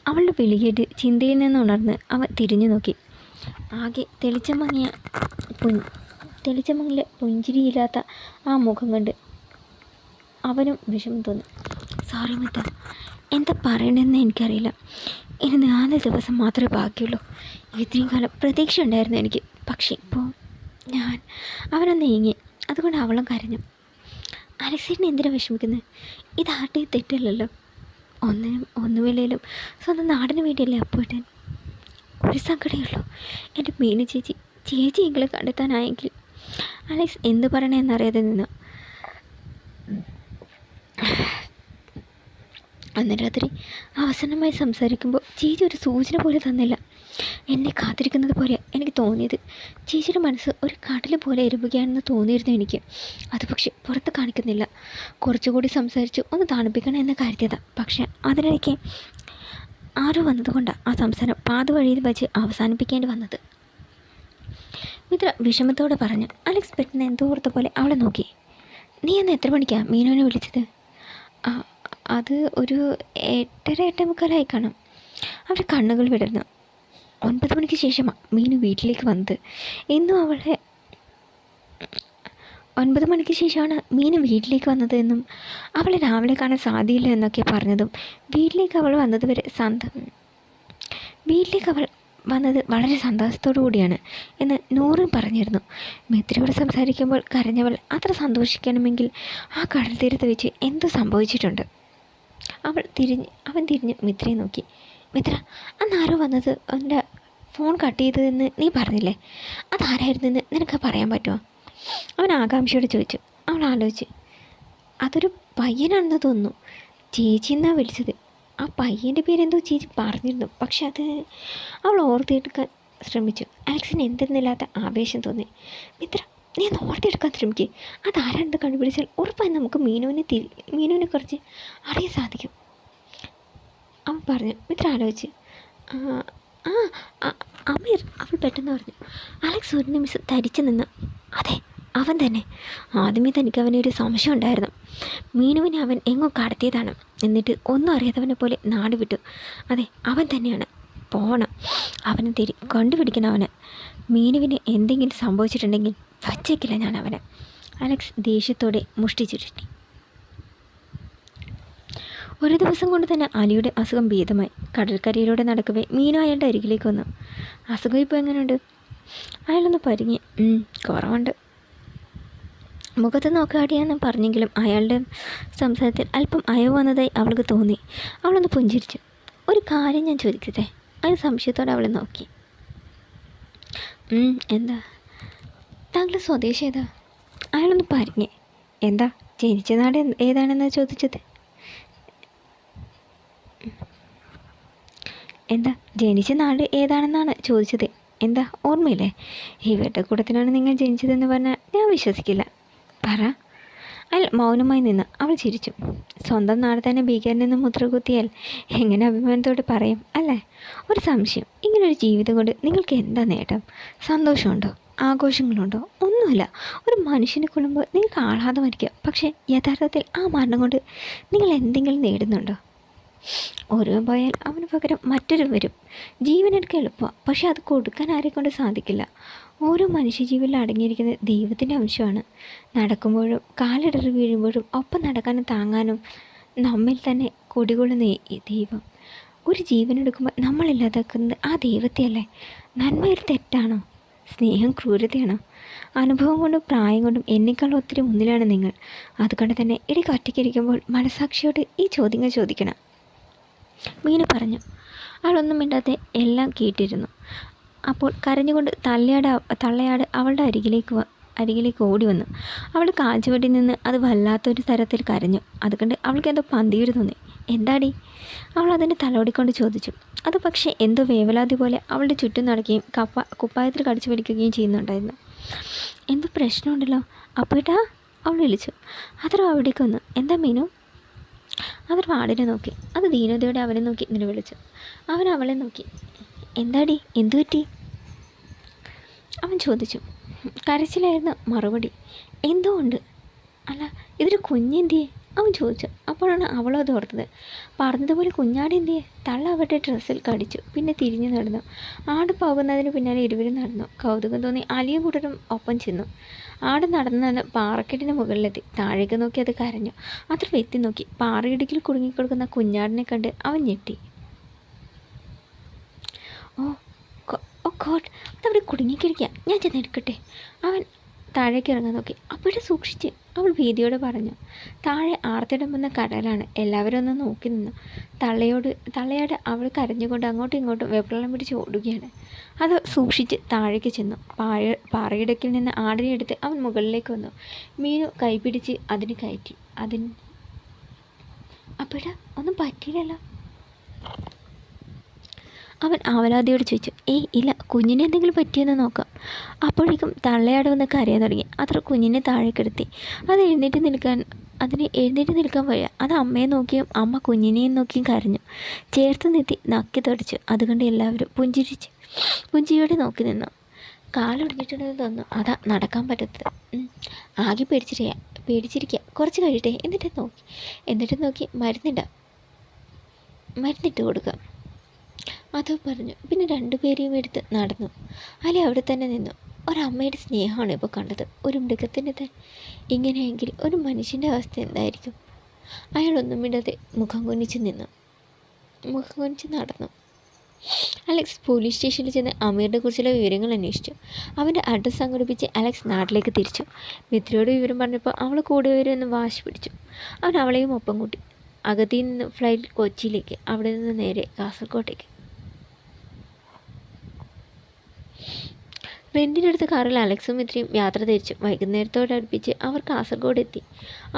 [SPEAKER 1] അവളുടെ വിളികേട്ട് ചിന്തയിൽ നിന്ന് ഉണർന്ന് അവൻ തിരിഞ്ഞു നോക്കി. ആകെ തെളിച്ചമങ്ങിയ പുഞ്ചിരിയില്ലാത്ത ആ മുഖം കണ്ട് അവനും വിഷമം തോന്നി. സോറി മിത്ര, എന്താ പറയണമെന്ന് എനിക്കറിയില്ല. ഇനി 4 ദിവസം മാത്രമേ ബാക്കിയുള്ളൂ. ഇത്രയും കാലം പ്രതീക്ഷ ഉണ്ടായിരുന്നു എനിക്ക്. പക്ഷേ ഇപ്പോൾ അവനൊന്ന് നീങ്ങി. അതുകൊണ്ട് അവളും കരഞ്ഞു. അലക്സേട്ടനെ എന്തിനാണ് വിഷമിക്കുന്നത്? ഇതാരുടെയും തെറ്റല്ലല്ലോ. ഒന്നുമില്ലേലും സ്വന്തം നാടിന് വേണ്ടിയല്ലേ അപ്പോയിട്ടൻ. ഒരു സങ്കടമുള്ളൂ, എൻ്റെ മീനു ചേച്ചിയെങ്കിലും കണ്ടെത്താനായെങ്കിൽ. അലക്സ് എന്ത് പറയണമെന്നറിയാതെ നിന്ന്. അന്ന് രാത്രി അവസാനമായി സംസാരിക്കുമ്പോൾ ചേച്ചി ഒരു സൂചന പോലെ തന്നില്ല. എന്നെ കാത്തിരിക്കുന്നത് പോലെ എനിക്ക് തോന്നിയത്. ചേച്ചിയുടെ മനസ്സ് ഒരു കടൽ പോലെ എരുമ്പുകയാണെന്ന് തോന്നിയിരുന്നു എനിക്ക്. അത് പക്ഷെ പുറത്ത് കാണിക്കുന്നില്ല. കുറച്ചുകൂടി സംസാരിച്ച് ഒന്ന് തണുപ്പിക്കണം എന്ന് കരുതിയതാണ്. പക്ഷെ അതിനിടയ്ക്ക് ആരോ വന്നതുകൊണ്ടാണ് ആ സംസാരം പാതുവഴിയിൽ വെച്ച് അവസാനിപ്പിക്കേണ്ടി വന്നത്. മിത്ര വിഷമത്തോടെ പറഞ്ഞു. അലക്സ് പെട്ടെന്ന് എന്തോ ഓർത്ത പോലെ അവളെ നോക്കി. നീ അന്ന് എത്ര മണിക്കാണ് മീനുവിനെ വിളിച്ചത്? അത് ഒരു 8:30-8:45 കാണും. അവരുടെ കണ്ണുകൾ വിടർന്നു. 9 മണിക്ക് ശേഷമാണ് മീനു വീട്ടിലേക്ക് വന്നത്. എന്നും അവളെ 9 മണിക്ക് ശേഷമാണ് മീനു വീട്ടിലേക്ക് വന്നതെന്നും അവളെ രാവിലെ കാണാൻ സാധ്യയില്ല എന്നൊക്കെ പറഞ്ഞതും വീട്ടിലേക്ക് അവൾ വന്നത് വളരെ സന്തോഷത്തോടു കൂടിയാണ് എന്ന് നൂറും പറഞ്ഞിരുന്നു. മിത്രയോട് സംസാരിക്കുമ്പോൾ കരഞ്ഞവൾ അത്ര സന്തോഷിക്കണമെങ്കിൽ ആ കടൽ തീരത്ത് വെച്ച് എന്തോ സംഭവിച്ചിട്ടുണ്ട്. അവൻ തിരിഞ്ഞ് മിത്രയെ നോക്കി. മിത്ര, അന്നാരോ വന്നത് എൻ്റെ ഫോൺ കട്ട് ചെയ്തതെന്ന് നീ പറഞ്ഞില്ലേ? അതാരായിരുന്നെന്ന് നിനക്ക് പറയാൻ പറ്റുമോ? അവൻ ആകാംക്ഷയോട് ചോദിച്ചു. അവൾ ആലോചിച്ച്. അതൊരു പയ്യനാണെന്ന് തോന്നുന്നു. ചേച്ചി എന്നാണ് വിളിച്ചത്. ആ പയ്യൻ്റെ പേരെന്തോ ചേച്ചി പറഞ്ഞിരുന്നു. പക്ഷെ അത് അവൾ ഓർത്തെടുക്കാൻ ശ്രമിച്ചു. അലക്സിന് എന്തെന്നില്ലാത്ത ആവേശം തോന്നി. മിത്ര, നീ ഒന്ന് ഓർത്തെടുക്കാൻ ശ്രമിക്കുക. അതാരാണെന്ന് കണ്ടുപിടിച്ചാൽ ഉറപ്പായി നമുക്ക് മീനുവിനെ കുറിച്ച് അറിയാൻ സാധിക്കും. അവൻ പറഞ്ഞു. മിത്ര ആലോചിച്ച്. അമീർ, അവൾ പെട്ടെന്ന് പറഞ്ഞു. അലക്സ് ഒരു നിമിഷം ധരിച്ചു നിന്ന്. അതെ, അവൻ തന്നെ. ആദ്യമേ തനിക്ക് അവനെ ഒരു സംശയം ഉണ്ടായിരുന്നു. മീനുവിനെ അവൻ എങ്ങോ കടത്തിയതാണ്. എന്നിട്ട് ഒന്നും അറിയാത്തവനെ പോലെ നാട് വിട്ടു. അതെ, അവൻ തന്നെയാണ്. പോകണം, അവനെ കണ്ടുപിടിക്കണം. അവന് മീനുവിന് എന്തെങ്കിലും സംഭവിച്ചിട്ടുണ്ടെങ്കിൽ വച്ചേക്കില്ല ഞാൻ അവനെ. അലക്സ് ദേഷ്യത്തോടെ മുഷ്ടി ചുരുട്ടി. ഒരു ദിവസം കൊണ്ട് തന്നെ അലിയുടെ അസുഖം ഭേദമായി. കടൽക്കരയിലൂടെ നടക്കവേ മീനു അയാളുടെ അരികിലേക്ക് വന്നു. അസുഖം ഇപ്പോൾ എങ്ങനെയുണ്ട്? അയാളൊന്ന് പരിങ്ങി. കുറവുണ്ട്. മുഖത്ത് നോക്കാടിയാന്ന് പറഞ്ഞെങ്കിലും അയാളുടെ സംസാരത്തിൽ അല്പം അയവ് വന്നതായി അവൾക്ക് തോന്നി. അവളൊന്ന് പുഞ്ചിരിച്ചു. ഒരു കാര്യം ഞാൻ ചോദിക്കട്ടെ? അയാൾ സംശയത്തോടെ അവളെ നോക്കി. എന്താ? താങ്കൾ സ്വദേശി ഏതാ? അയാളൊന്ന് പറഞ്ഞേ. എന്താ, ജനിച്ച നാട് ഏതാണെന്നാണ് ചോദിച്ചത്? എന്താ, ജനിച്ച നാട് ഏതാണെന്നാണ് ചോദിച്ചത്. എന്താ, ഓർമ്മയില്ലേ? ഈ വെട്ടക്കൂടത്തിലാണ് നിങ്ങൾ ജനിച്ചതെന്ന് പറഞ്ഞാൽ ഞാൻ വിശ്വസിക്കില്ല. പറ. അയാൾ മൗനമായി നിന്ന്. അവൾ ചിരിച്ചു. സ്വന്തം നാട് തന്നെ ഭീകരനിൽ നിന്ന് മുദ്രകുത്തിയാൽ എങ്ങനെ അഭിമാനത്തോടെ പറയും അല്ലേ? ഒരു സംശയം, ഇങ്ങനൊരു ജീവിതം കൊണ്ട് നിങ്ങൾക്ക് എന്താ നേട്ടം? സന്തോഷമുണ്ടോ? ആഘോഷങ്ങളുണ്ടോ? ഒന്നുമില്ല. ഒരു മനുഷ്യനെ കൊള്ളുമ്പോൾ നിങ്ങൾക്ക് ആഹ്ലാദമായിരിക്കും. പക്ഷേ യഥാർത്ഥത്തിൽ ആ മരണം കൊണ്ട് നിങ്ങൾ എന്തെങ്കിലും നേടുന്നുണ്ടോ? ഒരുവൻ പോയാൽ അവന് പകരം മറ്റൊരു വരും. ജീവനെടുക്കാൻ എളുപ്പമാണ്, പക്ഷെ അത് കൊടുക്കാൻ ആരെക്കൊണ്ട് സാധിക്കില്ല. ഓരോ മനുഷ്യജീവികളിൽ അടങ്ങിയിരിക്കുന്നത് ദൈവത്തിൻ്റെ അംശമാണ്. നടക്കുമ്പോഴും കാലിടറി വീഴുമ്പോഴും ഒപ്പം നടക്കാനും താങ്ങാനും നമ്മിൽ തന്നെ കുടികൊള്ളുന്ന ഈ ദൈവം. ഒരു ജീവനെടുക്കുമ്പോൾ നമ്മളില്ലാതാക്കുന്നത് ആ ദൈവത്തെയല്ലേ? നന്മയൊരു തെറ്റാണോ? സ്നേഹം ക്രൂരതയാണോ? അനുഭവം കൊണ്ടും പ്രായം കൊണ്ടും എന്നെക്കാൾ ഒത്തിരി മുന്നിലാണ് നിങ്ങൾ. അതുകൊണ്ട് തന്നെ ഇടയ്ക്ക് ഒറ്റയ്ക്കിരിക്കുമ്പോൾ മനസാക്ഷിയോട് ഈ ചോദ്യങ്ങൾ ചോദിക്കണം. മീനു പറഞ്ഞു. അവളൊന്നും മിണ്ടാതെ എല്ലാം കേട്ടിരുന്നു. അപ്പോൾ കരഞ്ഞുകൊണ്ട് തള്ളയാട് അവളുടെ അരികിലേക്ക് ഓടി വന്നു. അവളുടെ കാൽച്ചുവട്ടിൽ നിന്ന് അത് വല്ലാത്തൊരു തരത്തിൽ കരഞ്ഞു. അതുകൊണ്ട് അവൾക്ക് എന്തോ പന്തിയോട് തോന്നി. എന്താടി? അവൾ അതിൻ്റെ തലോടിക്കൊണ്ട് ചോദിച്ചു. അത് പക്ഷേ എന്തോ വേവലാതി പോലെ അവളുടെ ചുറ്റും നടക്കുകയും കുപ്പായത്തിൽ കടിച്ചു പിടിക്കുകയും ചെയ്യുന്നുണ്ടായിരുന്നു. എന്തോ പ്രശ്നമുണ്ടല്ലോ അപ്പോട്ടാ, അവൾ വിളിച്ചു. അതൊരു അവിടേക്ക് വന്നു. എന്താ മീനു? അതൊരു ആടിനെ നോക്കി. അത് ദീനതയോടെ അവനെ നോക്കി നിലവിളിച്ചു. അവൻ അവളെ നോക്കി. എന്താടി, എന്തു പറ്റി? അവൻ ചോദിച്ചു. കരച്ചിലായിരുന്നു മറുപടി. എന്തോ ഉണ്ട്. അല്ല, ഇതൊരു കുഞ്ഞെന്തിയേ? അവൻ ചോദിച്ചു. അപ്പോഴാണ് അവളും അത് ഓർത്തത്. പറഞ്ഞതുപോലെ കുഞ്ഞാട് എന്തിയെ? തള്ള അവരുടെ ഡ്രസ്സിൽ കടിച്ചു. പിന്നെ തിരിഞ്ഞു നടന്നു. ആട് പോകുന്നതിന് പിന്നാലെ ഇരുവരും നടന്നു. കൗതുകം തോന്നി അലിയും കൂട്ടരും ഒപ്പം ചെന്നു. ആട് നടന്ന് പാറക്കെട്ടിന് മുകളിലെത്തി. താഴേക്ക് നോക്കി അത് കരഞ്ഞു. അത്ര എത്തി നോക്കി. പാറയിടുക്കിൽ കുടുങ്ങിക്കൊടുക്കുന്ന കുഞ്ഞാടിനെ കണ്ട് അവൻ ഞെട്ടി. ഓ ഓ ഗോഡ്, അതവിടെ കുടുങ്ങിക്കിരിക്കുക, ഞാൻ ചെന്നെടുക്കട്ടെ. അവൻ താഴേക്ക് ഇറങ്ങാൻ നോക്കി. അപ്പോഴും സൂക്ഷിച്ച്, അവൾ ഭീതിയോടെ പറഞ്ഞു. താഴെ ആർത്തിടമ്പുന്ന കടലാണ്. എല്ലാവരും ഒന്ന് നോക്കി നിന്നു. തള്ളയോട് അവൾ കരഞ്ഞുകൊണ്ട് അങ്ങോട്ടും ഇങ്ങോട്ടും വെപ്രളം പിടിച്ച് ഓടുകയാണ്. അത് സൂക്ഷിച്ച് താഴേക്ക് ചെന്നു. പാറയിടക്കിൽ നിന്ന് ആടിനെ എടുത്ത് അവൻ മുകളിലേക്ക് വന്നു. മീനു കൈപിടിച്ച് അതിന് കയറ്റി. അപ്പോഴാ ഒന്നും പറ്റിയില്ലല്ലോ? അവൻ ആവലാതിയോട് ചോദിച്ചു. ഇല്ല, കുഞ്ഞിനെ എന്തെങ്കിലും പറ്റിയെന്ന് നോക്കാം. അപ്പോഴേക്കും തള്ളയാട് വന്ന് കരയാൻ തുടങ്ങി. അത്ര കുഞ്ഞിനെ താഴേക്കെടുത്തി. അതിന് എഴുന്നേറ്റ് നിൽക്കാൻ വയ്യ. അത് അമ്മയെ നോക്കിയും അമ്മ കുഞ്ഞിനെയും നോക്കിയും കരഞ്ഞു. ചേർത്ത് നിർത്തി നക്കി തുടച്ചു. അതുകൊണ്ട് എല്ലാവരും പുഞ്ചിരിയോടെ നോക്കി നിന്നു. കാലൊടിഞ്ഞിട്ടുണ്ടെന്ന് തോന്നുന്നു, അതാ നടക്കാൻ പറ്റാത്തത്. ആകെ പേടിച്ചിരിക്കുക, കുറച്ച് കഴിയട്ടെ, എന്നിട്ട് നോക്കി മരുന്നിട്ട് കൊടുക്കുക. അത് പറഞ്ഞു. പിന്നെ രണ്ടുപേരെയും എടുത്ത് നടന്നു. അല്ലെ അവിടെ തന്നെ നിന്നു. ഒരമ്മയുടെ സ്നേഹമാണ് ഇപ്പോൾ കണ്ടത്. ഒരു മൃഗത്തിൻ്റെ ഇങ്ങനെയെങ്കിൽ ഒരു മനുഷ്യൻ്റെ അവസ്ഥ എന്തായിരിക്കും? അയാളൊന്നും മിണ്ടാതെ മുഖം കുനിച്ച് നടന്നു. അലക്സ് പോലീസ് സ്റ്റേഷനിൽ ചെന്ന് അമീറിനെ കുറിച്ചുള്ള വിവരങ്ങൾ അന്വേഷിച്ചു. അവൻ്റെ അഡ്രസ്സ് സംഘടിപ്പിച്ച് അലക്സ് നാട്ടിലേക്ക് തിരിച്ചു. മിത്രയോട് വിവരം പറഞ്ഞപ്പോൾ അവൾ കൂടെ വരുമെന്ന് വാശി പിടിച്ചു. അവൻ അവളെയും ഒപ്പം കൂട്ടി. അകത്തിൽ നിന്ന് ഫ്ലൈറ്റ് കൊച്ചിയിലേക്ക്, അവിടെ നിന്ന് നേരെ കാസർഗോട്ടേക്ക്. റെൻറ്റിനെടുത്ത കാറിൽ അലക്സും മിത്രയും യാത്ര തിരിച്ചു. വൈകുന്നേരത്തോടടുപ്പിച്ച് അവർ കാസർഗോഡ് എത്തി.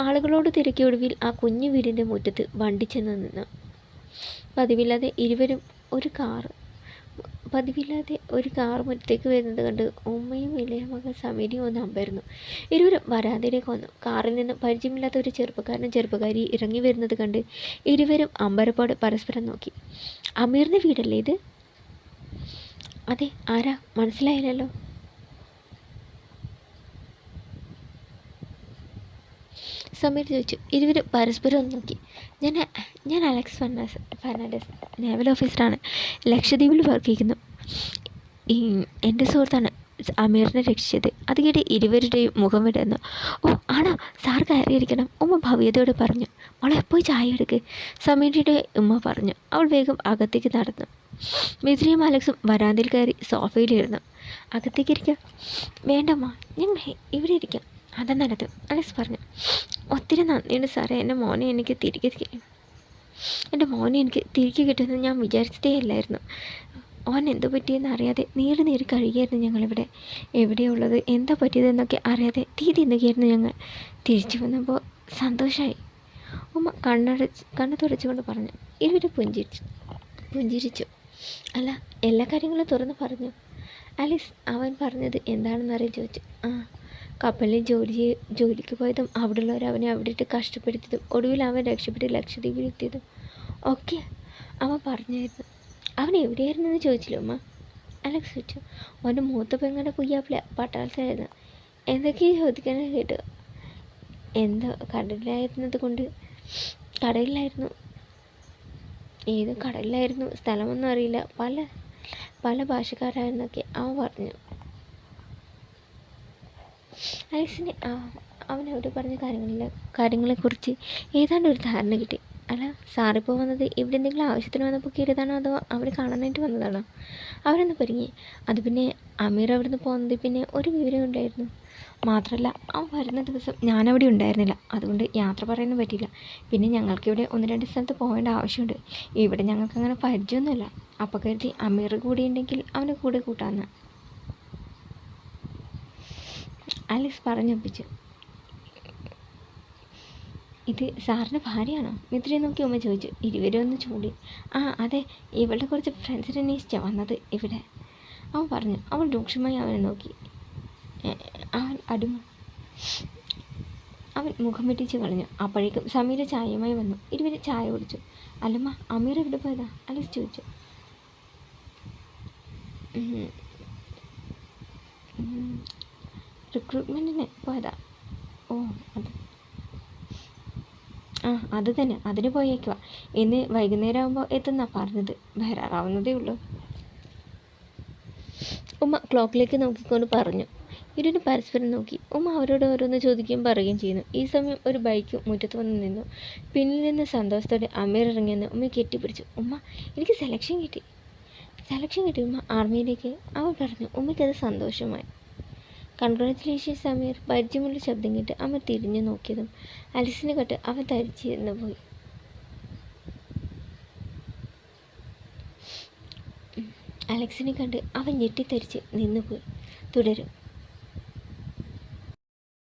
[SPEAKER 1] ആളുകളോട് തിരക്കിയ ഒടുവിൽ ആ കുഞ്ഞു വീടിൻ്റെ മുറ്റത്ത് വണ്ടി ചെന്ന് നിന്നു. പതിവില്ലാതെ ഒരു കാർ മുറ്റത്തേക്ക് വരുന്നത് കണ്ട് ഉമ്മയും ഇളയ മകൾ സമീരിയും ഒന്ന് അമ്പായിരുന്നു. ഇരുവരും വരാന്തയിലേക്ക് വന്നു. കാറിൽ നിന്ന് പരിചയമില്ലാത്ത ഒരു ചെറുപ്പക്കാരി ഇറങ്ങി വരുന്നത് കണ്ട് ഇരുവരും അമ്പരപ്പോടെ പരസ്പരം നോക്കി. അമീറിൻ്റെ വീടല്ലേ ഇത്? അതെ, ആരാ? മനസ്സിലായില്ലല്ലോ. സമീർ ചോദിച്ചു. ഇരുവരും പരസ്പരം ഒന്ന് നോക്കി. ഞാൻ അലക്സ് ഫെർണാണ്ടസ്, നേവൽ ഓഫീസറാണ്. ലക്ഷദ്വീപിൽ വർക്ക് ചെയ്യുന്നു. എൻ്റെ സുഹൃത്താണ് അമീറിനെ രക്ഷിച്ചത്. അത് കേട്ട് ഇരുവരുടെയും മുഖം വിടുന്നു. ഓ ആണോ, സാർ കയറിയിരിക്കണം, ഉമ്മ ഭവ്യതയോട് പറഞ്ഞു. മോളെ പോയി ചായ എടുക്ക്, സമീറിൻ്റെ ഉമ്മ പറഞ്ഞു. അവൾ വേഗം അകത്തേക്ക് നടന്നു. മിത്രയും അലക്സും വരാന്തയിൽ കയറി സോഫയിലിരുന്നു. അകത്തേക്ക് ഇരിക്കാം. വേണ്ടമ്മ, ഞങ്ങൾ ഇവിടെ ഇരിക്കാം. അതാ നല്ലത്, അലക്സ് പറഞ്ഞു. ഒത്തിരി നന്ദിയുണ്ട് സാറേ. എൻ്റെ മോനെ എനിക്ക് തിരികെ കിട്ടുമെന്ന് ഞാൻ വിചാരിച്ചിട്ടേ ഇല്ലായിരുന്നു. ഓൻ എന്തു പറ്റിയെന്ന് അറിയാതെ നീറി കഴിയുകയായിരുന്നു ഞങ്ങളിവിടെ. എവിടെയുള്ളത്, എന്താ പറ്റിയതെന്നൊക്കെ അറിയാതെ തിന്നുകയായിരുന്നു ഞങ്ങൾ. തിരിച്ചു വന്നപ്പോൾ സന്തോഷമായി, ഉമ്മ കണ്ണു തുടച്ചുകൊണ്ട് പറഞ്ഞു. ഇവര് പുഞ്ചിരിച്ചു. അല്ല, എല്ലാ കാര്യങ്ങളും തുറന്ന് പറഞ്ഞു അലക്സ്. അവൻ പറഞ്ഞത് എന്താണെന്നറിയാൻ ചോദിച്ചു. കപ്പലിൽ ജോലിക്ക് പോയതും അവിടെയുള്ളവർ അവനെ അവിടെ ഇട്ട് കഷ്ടപ്പെടുത്തിയതും ഒടുവിൽ അവൻ രക്ഷപ്പെട്ട് ലക്ഷദ്വീപിലെത്തിയതും ഒക്കെ അവൻ പറഞ്ഞായിരുന്നു. അവൻ എവിടെയായിരുന്നെന്ന് ചോദിച്ചില്ല ഉമ്മ? അലക്സ് ചോദിച്ചു. അവൻ്റെ മൂത്ത പെങ്ങളുടെ പുയ്യാപ്പിള പട്ടാളത്തിലായിരുന്നു. എന്തൊക്കെയോ ചോദിക്കാനൊക്കെ കേട്ടു. എന്തോ കടലിലായിരുന്നു. ഏത് കടലിലായിരുന്നു, സ്ഥലമൊന്നും അറിയില്ല. പല ഭാഷക്കാരായിരുന്നൊക്കെ അവൻ പറഞ്ഞു. അലക്സിന് അവനവിടെ പറഞ്ഞ കാര്യങ്ങളെക്കുറിച്ച് ഏതാണ്ട് ഒരു ധാരണ കിട്ടി. അല്ല, സാറിപ്പോൾ വന്നത് ഇവിടെ എന്തെങ്കിലും ആവശ്യത്തിന് വന്നപ്പോൾ കയറിയതാണോ, അതോ അവരെ കാണാനായിട്ട് വന്നതാണോ? അവരൊന്ന് പരിങ്ങി. അത് പിന്നെ അമീർ അവിടുന്ന് പോകുന്നത് പിന്നെ ഒരു വിവരം ഉണ്ടായിരുന്നു. മാത്രമല്ല, അവൻ വരുന്ന ദിവസം ഞാനവിടെ ഉണ്ടായിരുന്നില്ല. അതുകൊണ്ട് യാത്ര പറയാനും പറ്റിയില്ല. പിന്നെ ഞങ്ങൾക്കിവിടെ 1-2 സ്ഥലത്ത് പോകേണ്ട ആവശ്യമുണ്ട്. ഇവിടെ ഞങ്ങൾക്കങ്ങനെ പരിചയമൊന്നുമില്ല. അപ്പോൾ കരുതി അമീർ കൂടി ഉണ്ടെങ്കിൽ അവനെ കൂടെ കൂട്ടാമെന്ന് അലക്സ് പറഞ്ഞൊപ്പിച്ചു. ഇത് സാറിൻ്റെ ഭാര്യയാണോ? മിത്രയെ നോക്കി ഉമ്മ ചോദിച്ചു. ഇരുവരും ഒന്ന് ചൂണ്ടി. അതെ, ഇവളുടെ കുറച്ച് ഫ്രണ്ട്സിനെ അന്വേഷിച്ചാണ് വന്നത് ഇവിടെ, അവൻ പറഞ്ഞു. അവൾ രൂക്ഷമായി അവനെ നോക്കി. അവൻ മുഖം വെട്ടിച്ച് കളഞ്ഞു. അപ്പോഴേക്കും സമീര ചായയുമായി വന്നു. ഇരുവരും ചായ കുടിച്ചു. അല്ലമ്മ, അമീർ എവിടെ പോയതാ? അലക്സ് ചോദിച്ചു. റിക്രൂട്ട്മെൻറ്റിന് പോയതാ. ഓ, അത് ആ അത് തന്നെ, അതിന് പോയേക്കുവാ. ഇന്ന് വൈകുന്നേരം ആകുമ്പോൾ എത്തുന്നാ പറഞ്ഞത്. വരാറാവുന്നതേ ഉള്ളൂ. ഉമ്മ ക്ലോക്കിലേക്ക് നോക്കിക്കൊണ്ട് പറഞ്ഞു. ഇരുവരും പരസ്പരം നോക്കി. ഉമ്മ അവരോട് ഓരോന്ന് ചോദിക്കുകയും പറയുകയും ചെയ്യുന്നു. ഈ സമയം ഒരു ബൈക്ക് മുറ്റത്ത് വന്ന് നിന്നു. പിന്നിൽ നിന്ന് സന്തോഷത്തോടെ അമീർ ഇറങ്ങിയെന്ന് ഉമ്മ കെട്ടിപ്പിടിച്ചു. ഉമ്മ, എനിക്ക് സെലക്ഷൻ കിട്ടി ഉമ്മ, ആർമിയിലേക്ക്, അവൻ പറഞ്ഞു. ഉമ്മയ്ക്കത് സന്തോഷമായി. കൺഗ്രാറ്റുലേഷൻസ് അമീർ. പരിചയമുള്ള ശബ്ദം കേട്ട് അമീർ തിരിഞ്ഞു നോക്കിയതും അലക്സിനെ കണ്ട് അവൻ തരിച്ചിരുന്നു പോയി. അലക്സിനെ കണ്ട് അവൻ ഞെട്ടിത്തരിച്ച് നിന്നുപോയി. തുടരും.